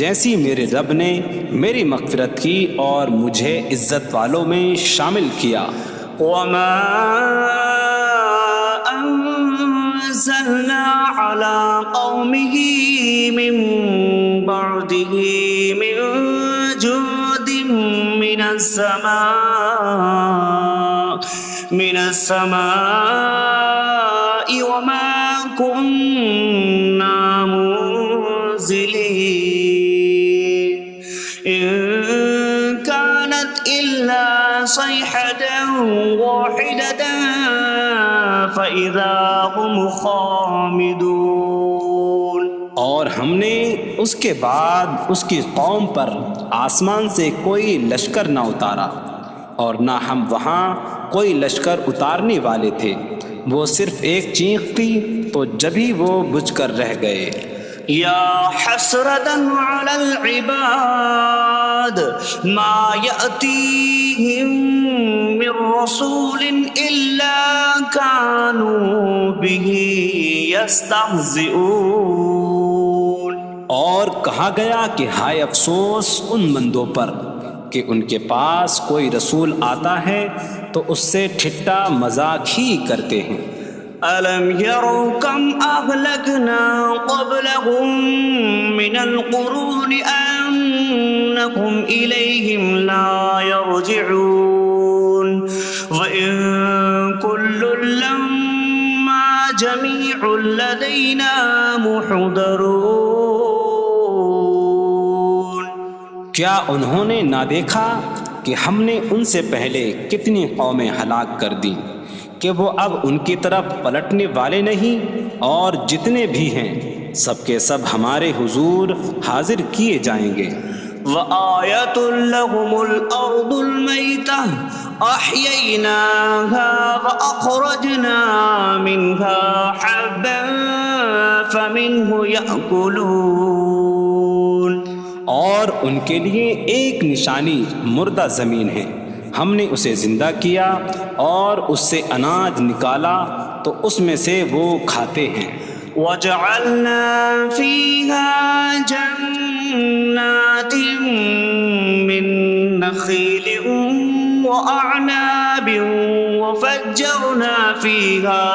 جیسی میرے رب نے میری مغفرت کی اور مجھے عزت والوں میں شامل کیا وما أنزلنا على قومه من بعده من جود من السماء وما كنا منزلين إن كانت إلا صيحة واحدة فإذا هم خامدون. اور ہم نے اس کے بعد اس کی قوم پر آسمان سے کوئی لشکر نہ اتارا اور نہ ہم وہاں کوئی لشکر اتارنے والے تھے. وہ صرف ایک چیخ کی تو جبھی وہ بجھ کر رہ گئے. یا حسرة على العباد ما يأتيهم من رسول إلا كانوا به يستهزئون. اور کہا گیا کہ ہائے افسوس ان بندوں پر کہ ان کے پاس کوئی رسول آتا ہے تو اس سے ٹھٹا مذاق ہی کرتے ہیں. أَلَمْ يَرَوْا كَمْ أَهْلَكْنَا قَبْلَهُمْ مِنَ الْقُرُونِ أَنَّكُمْ إِلَيْهِمْ لَا يَرْجِعُونَ وَإِن كُلٌّ لَمَّا جَمِيعٌ لَدَيْنَا مُحْضَرُونَ. کیا انہوں نے نہ دیکھا کہ ہم نے ان سے پہلے کتنی قومیں ہلاک کر دیں کہ وہ اب ان کی طرف پلٹنے والے نہیں، اور جتنے بھی ہیں سب کے سب ہمارے حضور حاضر کیے جائیں گے. وَآيَةٌ لَهُمُ الْأَرْضُ الْمَيْتَةُ أَحْيَيْنَاهَا وَأَخْرَجْنَا مِنْهَا حَبًّا فَمِنْهُ يَأْكُلُونَ. اور ان کے لیے ایک نشانی مردہ زمین ہے، ہم نے اسے زندہ کیا اور اس سے اناج نکالا تو اس میں سے وہ کھاتے ہیں. وَجَعَلْنَا فِيهَا جَنَّاتٍ مِّن نَخِيلٍ وَأَعْنَابٍ وَفَجَّرْنَا فِيهَا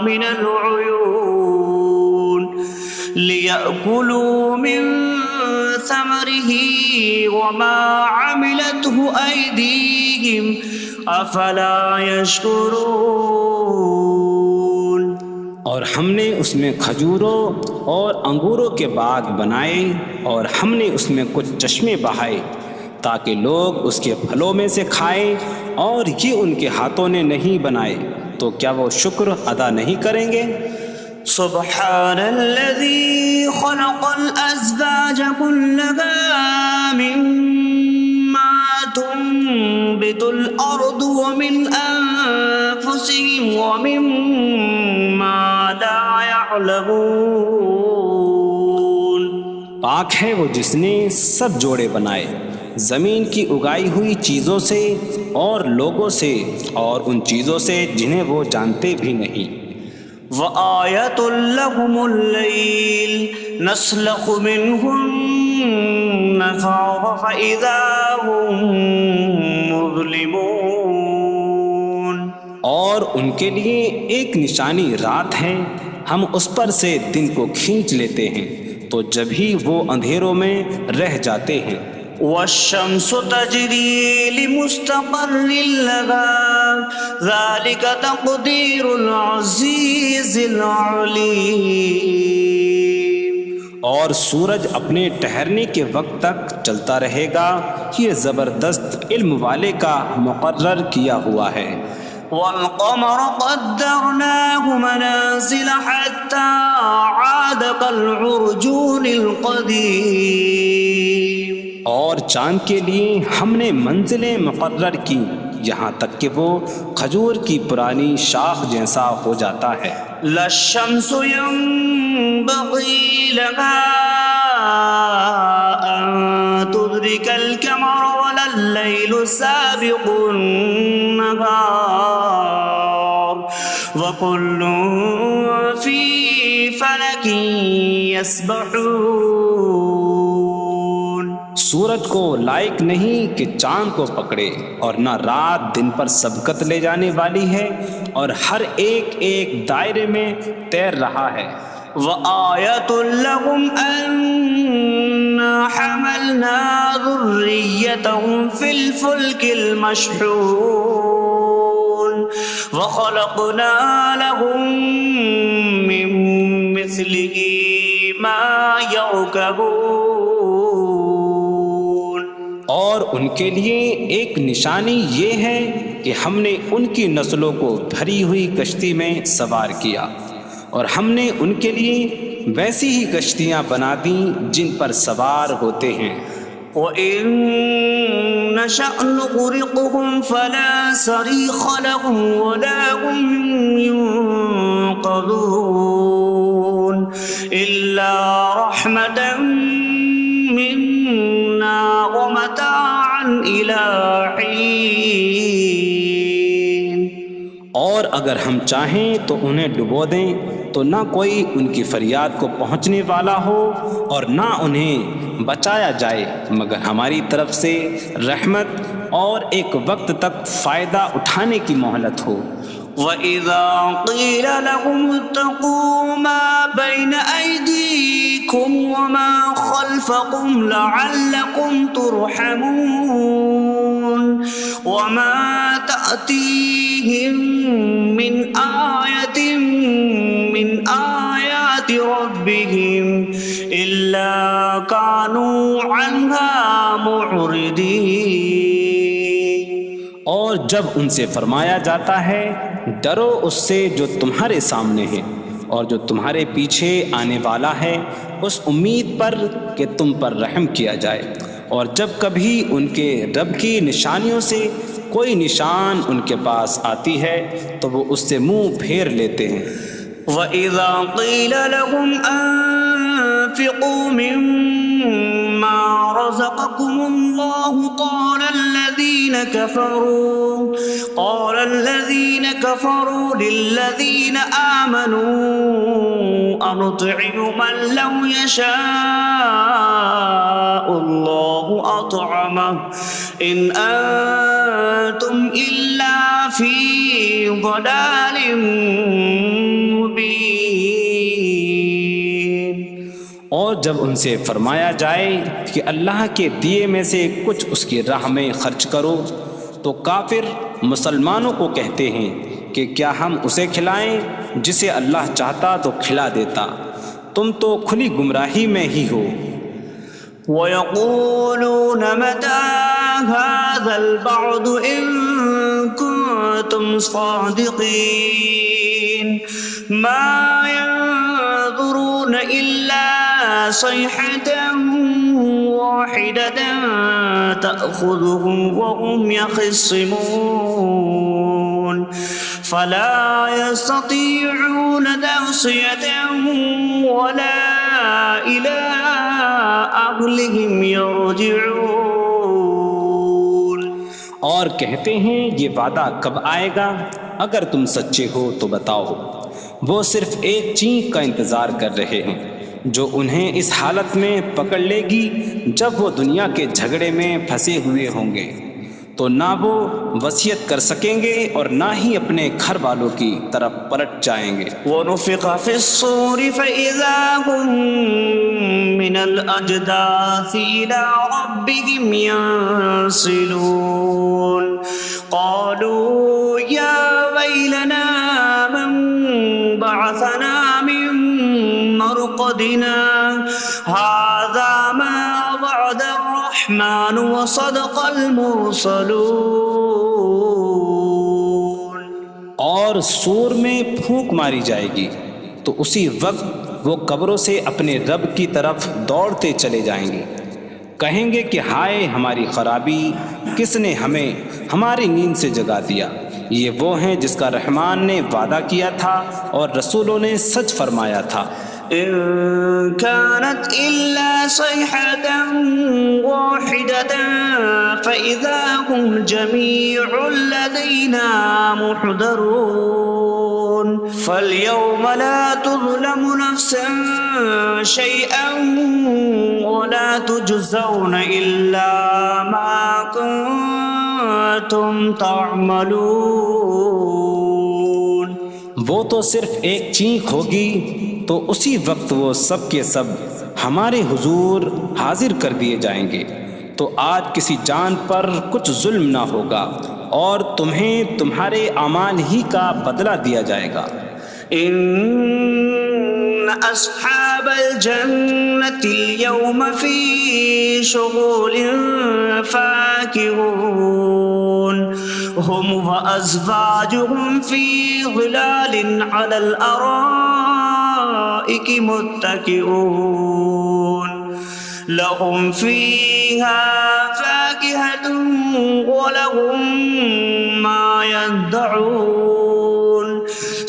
مِنَ الْعُيُونِ لِيَأْكُلُوا مِن ثمره وما عملته أيديهم أفلا يشكرون. اور ہم نے اس میں کھجوروں اور انگوروں کے باغ بنائے اور ہم نے اس میں کچھ چشمے بہائے تاکہ لوگ اس کے پھلوں میں سے کھائیں، اور یہ ان کے ہاتھوں نے نہیں بنائے تو کیا وہ شکر ادا نہیں کریں گے؟ سبحان الذي خلق الأزواج كلها مما تنبت الأرض ومن أنفسهم ومما لا يعلمون. پاک ہے وہ جس نے سب جوڑے بنائے زمین کی اگائی ہوئی چیزوں سے اور لوگوں سے اور ان چیزوں سے جنہیں وہ جانتے بھی نہیں. وَآيَةٌ لَهُمُ اللَّيْلُ نَسْلَخُ مِنْهُ النَّهَارَ فَإِذَا هُمْ مُظْلِمُونَ. اور ان کے لیے ایک نشانی رات ہے، ہم اس پر سے دن کو کھینچ لیتے ہیں تو جب ہی وہ اندھیروں میں رہ جاتے ہیں. وَالشَّمْسُ تَجْرِي لِمُسْتَقَرٍّ لَهَا ذَلِكَ تَقْدِيرُ الْعَزِيزِ الْعَلِيمِ. اور سورج اپنے ٹھہرنے کے وقت تک چلتا رہے گا، یہ زبردست علم والے کا مقرر کیا ہوا ہے. وَالْقَمَرَ قَدَّرْنَاهُ مَنَازِلَ حَتَّى عَادَ كَالْعُرْجُونِ الْقَدِيمِ. اور چاند کے لیے ہم نے منزلیں مقرر کی یہاں تک کہ وہ کھجور کی پرانی شاخ جیسا ہو جاتا ہے. لا الشمس ينبغي لها أن تدرك القمر ولا الليل سابق النهار وكل في فلك يسبحون. سورج کو لائق نہیں کہ چاند کو پکڑے، اور نہ رات دن پر سبقت لے جانے والی ہے، اور ہر ایک ایک دائرے میں تیر رہا ہے۔ وَآيَةٌ لَهُمْ أَنَّا حَمَلْنَا ذُرِّيَّتَهُمْ فِي الْفُلْكِ الْمَشْحُونِ وَخَلَقْنَا لَهُم مِّن مِّثْلِهِ مَا يَرْكَبُونَ۔ اور ان کے لیے ایک نشانی یہ ہے کہ ہم نے ان کی نسلوں کو بھری ہوئی کشتی میں سوار کیا، اور ہم نے ان کے لیے ویسی ہی کشتیاں بنا دیں جن پر سوار ہوتے ہیں۔ وَإِن نَّشَأْ نُغْرِقْهُمْ فَلَا صَرِيخَ لَهُمْ وَلَا هُمْ يُنقَذُونَ إِلَّا رَحْمَةً مِّنَّا وَمَتَاعًا إِلَىٰ حِينٍ۔ اور اگر ہم چاہیں تو انہیں ڈبو دیں تو نہ کوئی ان کی فریاد کو پہنچنے والا ہو، اور نہ انہیں بچایا جائے مگر ہماری طرف سے رحمت اور ایک وقت تک فائدہ اٹھانے کی مہلت ہو۔ وَإِذَا قِيلَ لَهُمُ اتَّقُوا مَا بَيْنَ أَيْدِيكُمْ وَمَا خَلْفَكُمْ لَعَلَّكُمْ تُرْحَمُونَ وَمَا تَأْتِيهِم مِّنْ آيَةٍ مِّنْ آيَاتِ رَبِّهِمْ إِلَّا كَانُوا عَنْهَا مُعْرِضِينَ۔ اور جب ان سے فرمایا جاتا ہے ڈرو اس سے جو تمہارے سامنے ہے اور جو تمہارے پیچھے آنے والا ہے، اس امید پر کہ تم پر رحم کیا جائے، اور جب کبھی ان کے رب کی نشانیوں سے کوئی نشان ان کے پاس آتی ہے تو وہ اس سے منہ پھیر لیتے ہیں۔ وَإِذَا قِيلَ لَهُمْ أَنفِقُوا مِمَّا رَزَقَكُمُ اللَّهُ قَالَ الَّذِينَ كَفَرُوا لِلَّذِينَ آمَنُوا أَنُطْعِمُ مَن لَّوْ يَشَاءُ اللَّهُ أَطْعَمَهُ إِنْ أَنتُمْ إِلَّا فِي ضَلَالٍ مُّبِينٍ۔ اور جب ان سے فرمایا جائے کہ اللہ کے دیے میں سے کچھ اس کی راہ میں خرچ کرو تو کافر مسلمانوں کو کہتے ہیں کہ کیا ہم اسے کھلائیں جسے اللہ چاہتا تو کھلا دیتا، تم تو کھلی گمراہی میں ہی ہو۔ وَيَقُولُونَ مَتَىٰ هَٰذَا الْوَعْدُ إِن كُنتُمْ صَادِقِينَ مَا يَنظُرُونَ إِلَّا صَيْحَةً وَاحِدَةً تَأْخُذُهُمْ وَهُمْ يَخِصِّمُونَ فَلَا يَسْتَطِيعُونَ تَوْصِيَةً وَلَا إِلَىٰ أَهْلِهِمْ يَرْجِعُونَ۔ اور کہتے ہیں یہ وعدہ کب آئے گا؟ اگر تم سچے ہو تو بتاؤ۔ وہ صرف ایک چینخ کا انتظار کر رہے ہیں جو انہیں اس حالت میں پکڑ لے گی جب وہ دنیا کے جھگڑے میں پھنسے ہوئے ہوں گے، تو نہ وہ وصیت کر سکیں گے اور نہ ہی اپنے گھر والوں کی طرف پلٹ جائیں گے۔ وَنُفِخَ فِي الصُّورِ فَإِذَا هُم مِّنَ الْأَجْدَاثِ إِلَىٰ رَبِّهِمْ يَنسِلُونَ قَالُوا يَا وَيْلَنَا مَن بَعَثَنَا مِن مَّرْقَدِنَا هَٰذَا مَا وَعَدَ الرَّحْمَٰنُ وَصَدَقَ الْمُرْسَلُونَ۔ اور سور میں پھونک ماری جائے گی تو اسی وقت وہ قبروں سے اپنے رب کی طرف دوڑتے چلے جائیں گے، کہیں گے کہ ہائے ہماری خرابی، کس نے ہمیں ہماری نیند سے جگا دیا۔ یہ وہ ہیں جس کا رحمان نے وعدہ کیا تھا اور رسولوں نے سچ فرمایا تھا۔ إن كانت إلا صيحة واحدة فإذا هم جميع لدينا محضرون فاليوم لا تظلم نفس شيئا ولا تجزون إلا ما كنتم تعملون۔ وہ تو صرف ایک چینخ ہوگی تو اسی وقت وہ سب کے سب ہمارے حضور حاضر کر دیے جائیں گے، تو آج کسی جان پر کچھ ظلم نہ ہوگا اور تمہیں تمہارے اعمال ہی کا بدلہ دیا جائے گا۔ إن أصحاب الجنة اليوم في شغل فاكهون هم وأزواجهم في ظلال على الأرائك متكئون لهم فيها فاكهة ولهم ما يدعون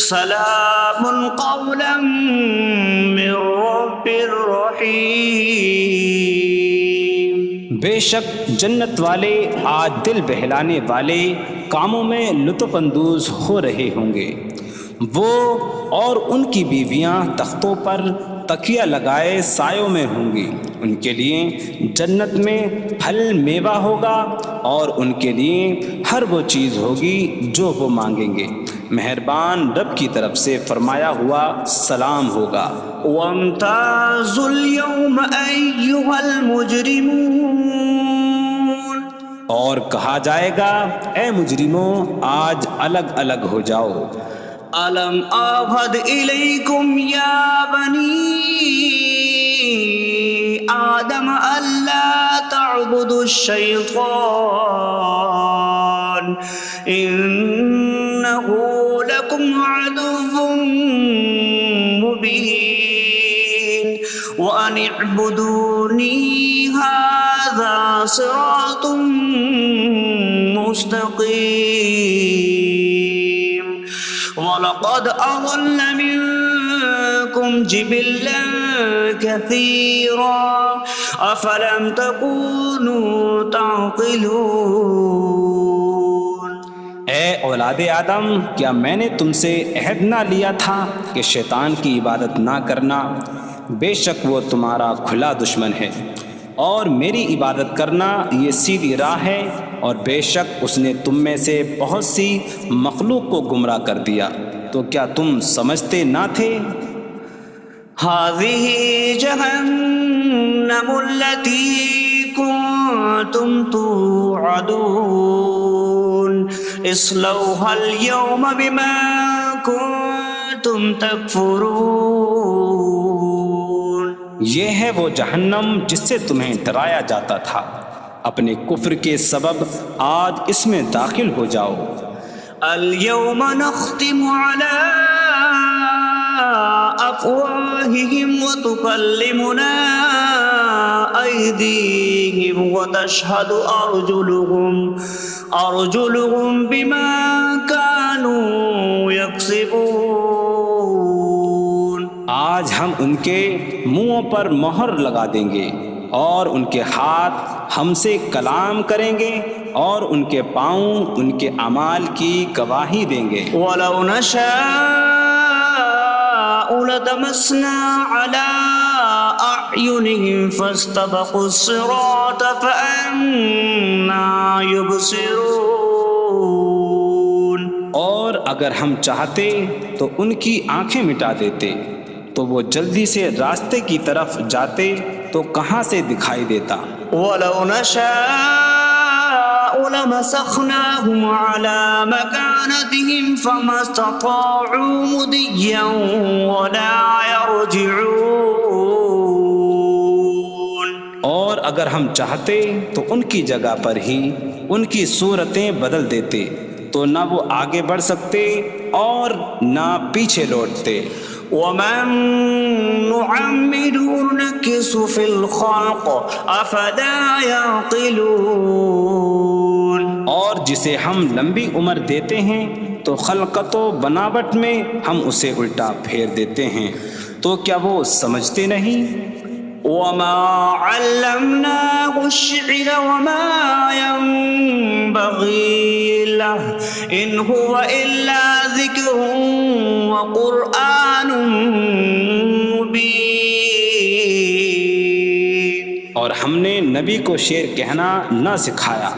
سلام قولا من رب رحیم۔ بے شک جنت والے آج دل بہلانے والے کاموں میں لطف اندوز ہو رہے ہوں گے۔ وہ اور ان کی بیویاں تختوں پر تکیہ لگائے سایوں میں ہوں گی۔ ان کے لیے جنت میں پھل میوہ ہوگا اور ان کے لیے ہر وہ چیز ہوگی جو وہ مانگیں گے۔ مہربان رب کی طرف سے فرمایا ہوا سلام ہوگا۔ وامتازوا اليوم أيها المجرمون، اور کہا جائے گا اے مجرموں آج الگ الگ ہو جاؤ۔ ألم أعهد إليكم يا بني آدم ألا تعبدوا الشيطان إنه لكم عدو مبين وأن اعبدوني هذا صراط مستقيم وَلَقَدْ أَضَلَّ مِنكُمْ جِبِلًّا كَثِيرًا أَفَلَمْ تَكُونُوا تَعْقِلُونَ۔ اے اولاد آدم، کیا میں نے تم سے عہد نہ لیا تھا کہ شیطان کی عبادت نہ کرنا؟ بے شک وہ تمہارا کھلا دشمن ہے، اور میری عبادت کرنا یہ سیدھی راہ ہے، اور بے شک اس نے تم میں سے بہت سی مخلوق کو گمراہ کر دیا، تو کیا تم سمجھتے نہ تھے؟ هذه جهنم التي كنتم توعدون اصلوها اليوم بما كنتم تكفرون۔ یہ ہے وہ جہنم جس سے تمہیں ڈرایا جاتا تھا، اپنے کفر کے سبب آج اس میں داخل ہو جاؤ۔ اليوم نختم على أفواههم وتكلمنا أيديهم وتشهد أرجلهم بما كانوا يكسبون۔ آج ہم ان کے منہوں پر مہر لگا دیں گے، اور ان کے ہاتھ ہم سے کلام کریں گے، اور ان کے پاؤں ان کے اعمال کی گواہی دیں گے۔ وَلَوْ نَشَاءُ لَطَمَسْنَا عَلَىٰ أَعْيُنِهِمْ فَاسْتَبَقُوا الصِّرَاطَ فَأَنَّىٰ يُبْصِرُونَ۔ اور اگر ہم چاہتے تو ان کی آنکھیں مٹا دیتے، تو وہ جلدی سے راستے کی طرف جاتے تو کہاں سے دکھائی دیتا۔ وَلَوْ نَشَاءُ لَمَسَخْنَاهُمْ عَلَىٰ مَكَانَتِهِمْ فَمَا اسْتَطَاعُوا مُضِيًّا وَلَا يَرْجِعُونَ۔ اور اگر ہم چاہتے تو ان کی جگہ پر ہی ان کی صورتیں بدل دیتے، تو نہ وہ آگے بڑھ سکتے اور نہ پیچھے لوٹتے۔ وَمَن نُّعَمِّرْهُ نُنَكِّسْهُ فِي الْخَلْقِ أَفَلَا يَعْقِلُونَ۔ اور جسے ہم لمبی عمر دیتے ہیں تو خلقت و بناوٹ میں ہم اسے الٹا پھیر دیتے ہیں، تو کیا وہ سمجھتے نہیں؟ وَمَا عَلَّمْنَاهُ الشعر وما ينبغي له إن هو إلا ذكر وقرآن مبين. اور ہم نے نبی کو شعر کہنا نہ سکھایا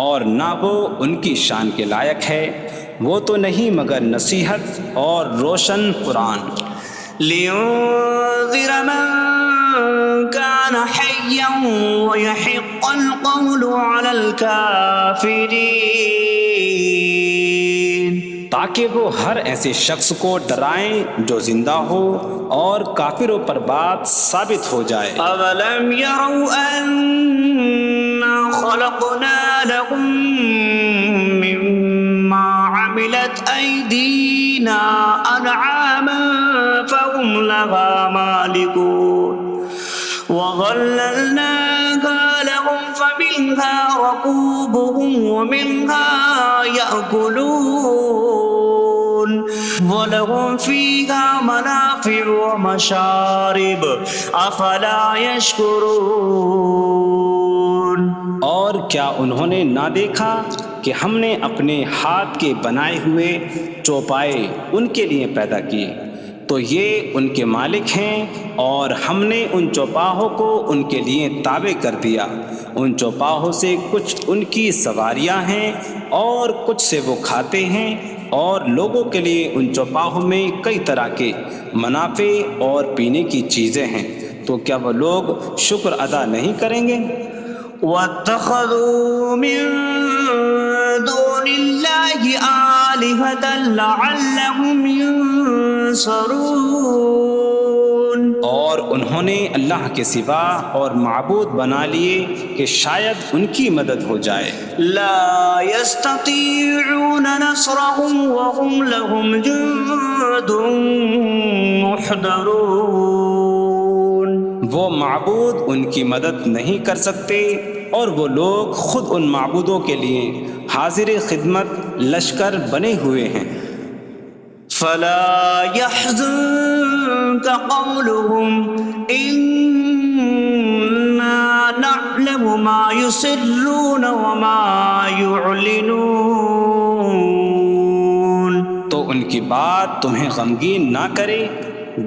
اور نہ وہ ان کی شان کے لائق ہے، وہ تو نہیں مگر نصیحت اور روشن قرآن. لينذر من كان حيا ويحق القول على الكافرين. تاکہ وہ ہر ایسے شخص کو ڈرائیں جو زندہ ہو اور کافروں پر بات ثابت ہو جائے. أولم يروا أنا خلقنا لهم مما عملت أيدينا أنعاما فهم لها مالكون وظللناها لهم فمنها ركوبهم ومنها يأكلون وَلَهُمْ فِيهَا مَنَافِعُ وَمَشَارِبُ أَفَلَا يَشْكُرُونَ. اور کیا انہوں نے نہ دیکھا کہ ہم نے اپنے ہاتھ کے بنائے ہوئے چوپائے ان کے لیے پیدا کیے، تو یہ ان کے مالک ہیں، اور ہم نے ان چوپاہوں کو ان کے لیے تابع کر دیا. ان چوپاہوں سے کچھ ان کی سواریاں ہیں اور کچھ سے وہ کھاتے ہیں، اور لوگوں کے لیے ان چوپاہوں میں کئی طرح کے منافع اور پینے کی چیزیں ہیں. تو کیا وہ لوگ شکر ادا نہیں کریں گے؟ وَاتَّخَذُوا مِن دُونِ اللَّهِ آلِهَةً لَعَلَّهُمْ يُنصَرُونَ. اور انہوں نے اللہ کے سوا اور معبود بنا لیے کہ شاید ان کی مدد ہو جائے. لا يستطيعون نصرهم وهم لهم جند محضرون. وہ معبود ان کی مدد نہیں کر سکتے، اور وہ لوگ خود ان معبودوں کے لیے حاضر خدمت لشکر بنے ہوئے ہیں. فلا يحزنك قولهم إنا نعلم ما يسرون وما يعلنون. تو ان کی بات تمہیں غمگین نہ کرے،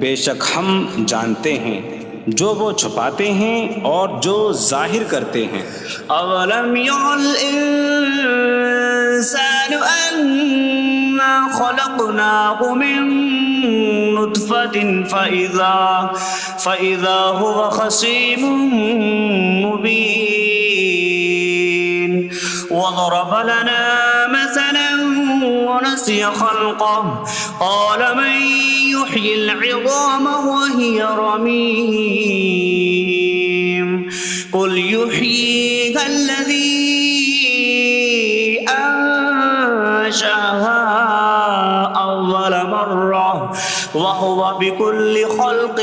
بے شک ہم جانتے ہیں جو وہ چھپاتے ہیں اور جو ظاہر کرتے ہیں. أولم ير الإنسان أنا خلقناه من نطفة فإذا هو خصيم مبين. وضرب لنا مثلا ونسي خلقه قال من يحيي العظام وهي رميم قل يحييها الذي أنشأها أول مرة وهو بكل خلق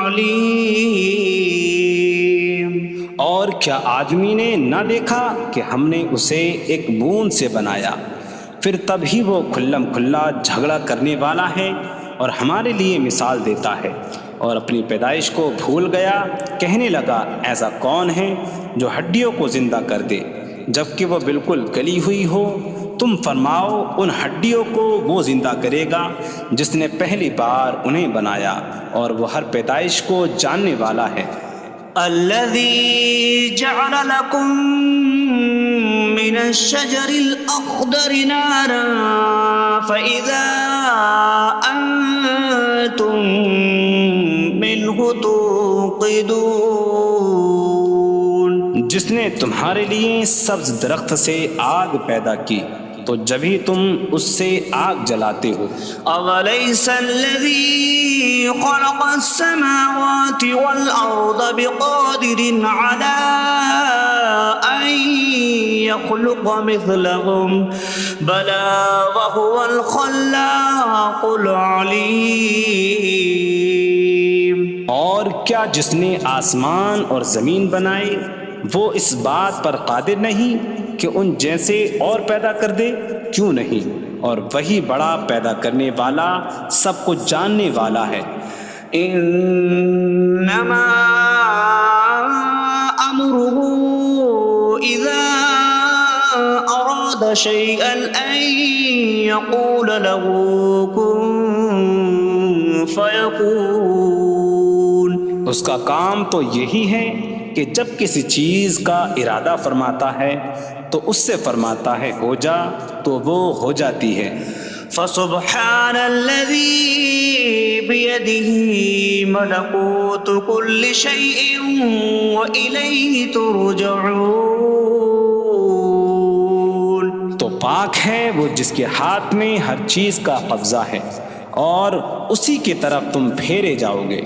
عليم. اور کیا آدمی نے نہ دیکھا کہ ہم نے اسے ایک بوند سے بنایا، پھر تب ہی وہ کھلم کھلا جھگڑا کرنے والا ہے اور ہمارے لیے مثال دیتا ہے. اور اپنی پیدائش کو بھول گیا، کہنے لگا ایسا کون ہے جو ہڈیوں کو زندہ کر دے جبکہ وہ بالکل گلی ہوئی ہو. تم فرماؤ ان ہڈیوں کو وہ زندہ کرے گا جس نے پہلی بار انہیں بنایا، اور وہ ہر پیدائش کو جاننے والا ہے. الذي جعل لكم من الشجر الأخضر نارا فإذا أنتم منه توقدون. جس نے تمہارے لیے سبز درخت سے آگ پیدا کی تو جبھی تم اس سے آگ جلاتے ہو. أَوَلَيْسَ الَّذِي خَلَقَ السَّمَاوَاتِ وَالْأَرْضَ بِقَادِرٍ عَلَىٰ أَن يَخْلُقَ مِثْلَهُمْ بَلَىٰ وَهُوَ الْخَلَّاقُ الْعَلِيمُ. اور کیا جس نے آسمان اور زمین بنائے وہ اس بات پر قادر نہیں کہ ان جیسے اور پیدا کر دے؟ کیوں نہیں، اور وہی بڑا پیدا کرنے والا سب کچھ جاننے والا ہے. انما امره أراد شيئا أن يقول له كن فيكون. اس کا کام تو یہی ہے کہ جب کسی چیز کا ارادہ فرماتا ہے تو اس سے فرماتا ہے ہو جا، تو وہ ہو جاتی ہے۔ فسبحان الذي بيده ملكوت كل شيء وإليه ترجعون. تو پاک ہے وہ جس کے ہاتھ میں ہر چیز کا قبضہ ہے اور اسی کی طرف تم پھیرے جاؤ گے۔